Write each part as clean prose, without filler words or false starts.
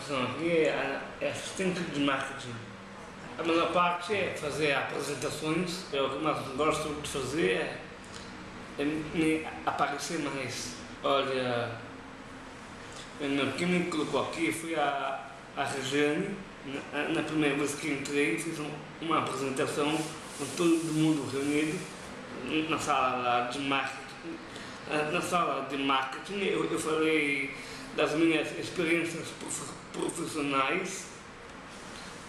função aqui é assistente de marketing. A melhor parte é fazer apresentações. É o que mais gosto de fazer, é me aparecer mais. Olha, quem me colocou aqui foi a Regiane. Na primeira vez que entrei, fiz uma apresentação com todo mundo reunido na sala de marketing. Na sala de marketing eu falei das minhas experiências profissionais.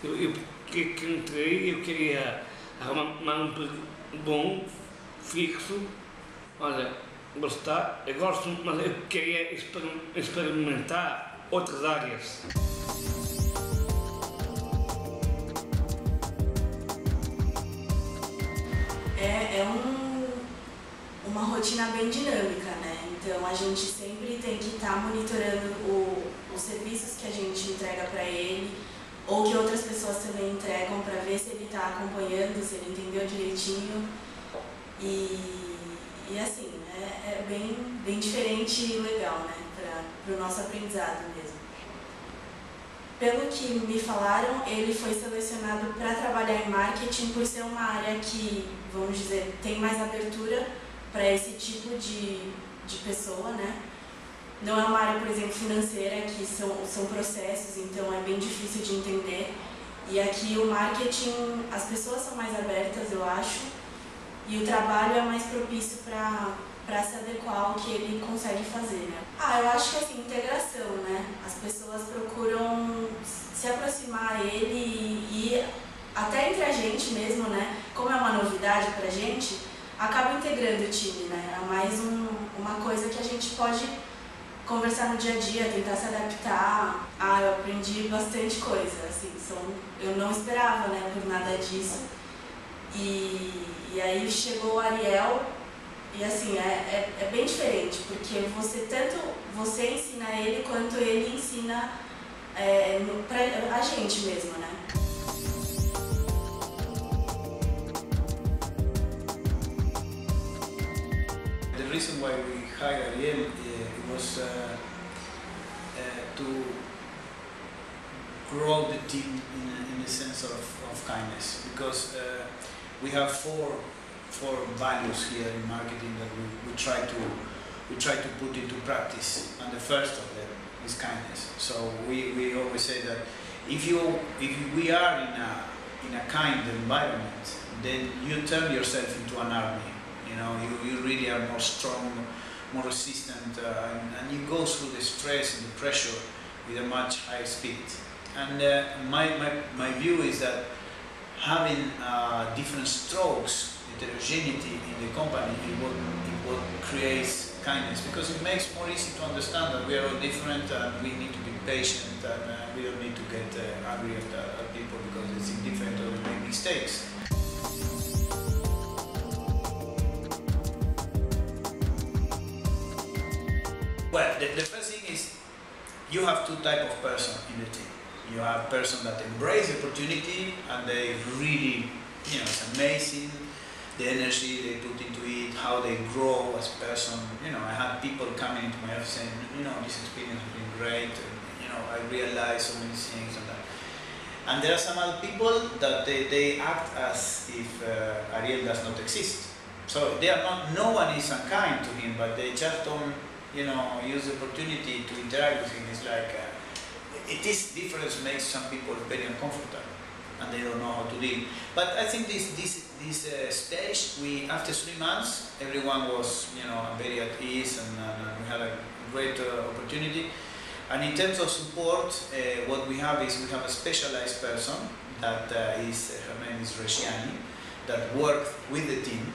Eu entrei, eu queria arrumar um emprego bom, fixo. Olha, eu gosto, mas eu queria experimentar outras áreas. Uma rotina bem dinâmica, né? Então a gente sempre tem que estar monitorando os serviços que a gente entrega para ele ou que outras pessoas também entregam para ver se ele está acompanhando, se ele entendeu direitinho. E assim, é bem diferente e legal, né? Para o nosso aprendizado mesmo. Pelo que me falaram, ele foi selecionado para trabalhar em marketing por ser uma área que, vamos dizer, tem mais abertura para esse tipo de pessoa, né? Não é uma área, por exemplo, financeira, que são processos, então é bem difícil de entender. E aqui o marketing, as pessoas são mais abertas, eu acho, e o trabalho é mais propício para se adequar ao que ele consegue fazer, né? Eu acho que assim, integração, né? As pessoas procuram se aproximar a ele e até entre a gente mesmo, né? Como é uma novidade pra gente, acaba integrando o time, né? É mais uma coisa que a gente pode conversar no dia a dia, tentar se adaptar. Eu aprendi bastante coisa, assim, eu não esperava, né, por nada disso. E aí chegou o Ariel e assim, é bem diferente, porque você ensina ele quanto ele ensina a gente mesmo, né? The reason why we hired Ariel was to grow the team in the sense of kindness, because we have four values here in marketing that we try to put into practice, and the first of them is kindness. So we always say that if we are in a kind environment, then you turn yourself into an army. You know, you really are more strong, more resistant, and you go through the stress and the pressure with a much higher speed. And my view is that having different strokes, heterogeneity in the company, is what creates kindness, because it makes more easy to understand that we are all different and we need to be patient, and we don't need to get angry at people because it's indifferent or they make mistakes. Well, the first thing is you have two types of person in the team. You have person that embrace the opportunity and they really, it's amazing, the energy they put into it, how they grow as a person. I had people coming into my office saying, this experience has been great, and, I realized so many things and that. And there are some other people that they act as if Ariel does not exist. So they are not, no one is unkind to him, but they just don't, use the opportunity to interact with him. It's like, this difference makes some people very uncomfortable and they don't know how to deal. But I think this stage, after 3 months, everyone was, very at ease, and we had a great opportunity. And in terms of support, what we have is we have a specialized person that her name is Regiani, that works with the team.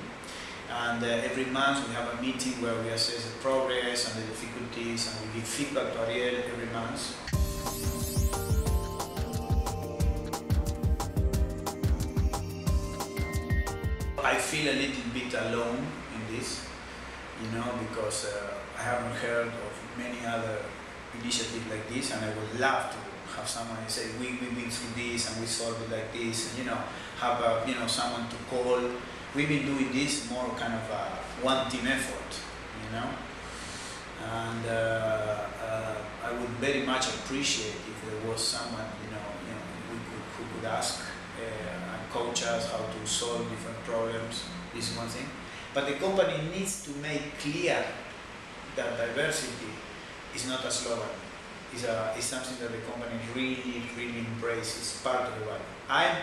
And every month we have a meeting where we assess the progress and the difficulties, and we give feedback to Ariel every month. I feel a little bit alone in this, because I haven't heard of many other initiatives like this, and I would love to have someone say, we've been through this and we solved it like this, and have someone to call. We've been doing this more kind of a one team effort, And I would very much appreciate if there was someone, who could ask and coach us how to solve different problems. This is one thing. But the company needs to make clear that diversity is not a slogan. It's something that the company really, really embraces. It's part of the value. I'm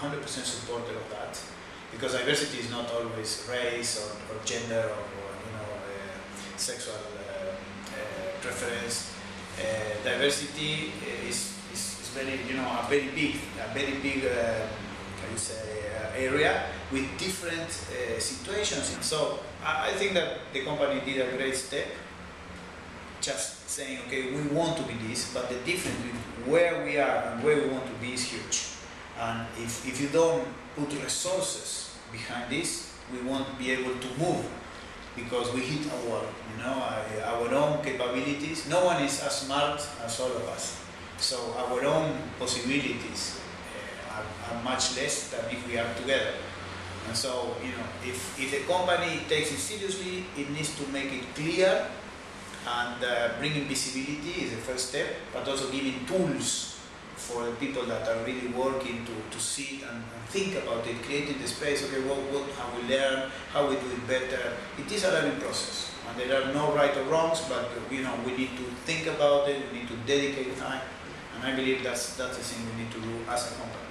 100% supporter of that, because diversity is not always race or gender or sexual preference. Diversity is very, a very big area with different situations. And so I think that the company did a great step, just saying, okay, we want to be this, but the difference with where we are and where we want to be is huge. And if you don't put resources behind this, we won't be able to move, because we hit a wall, our own capabilities. No one is as smart as all of us, so our own possibilities are much less than if we are together. And so, if the company takes it seriously, it needs to make it clear, and bringing visibility is the first step, but also giving tools for the people that are really working to see and think about it, creating the space. Okay, how we learn, how we do it better. It is a learning process, and there are no right or wrongs, but we need to think about it, we need to dedicate time, and I believe that's the thing we need to do as a company.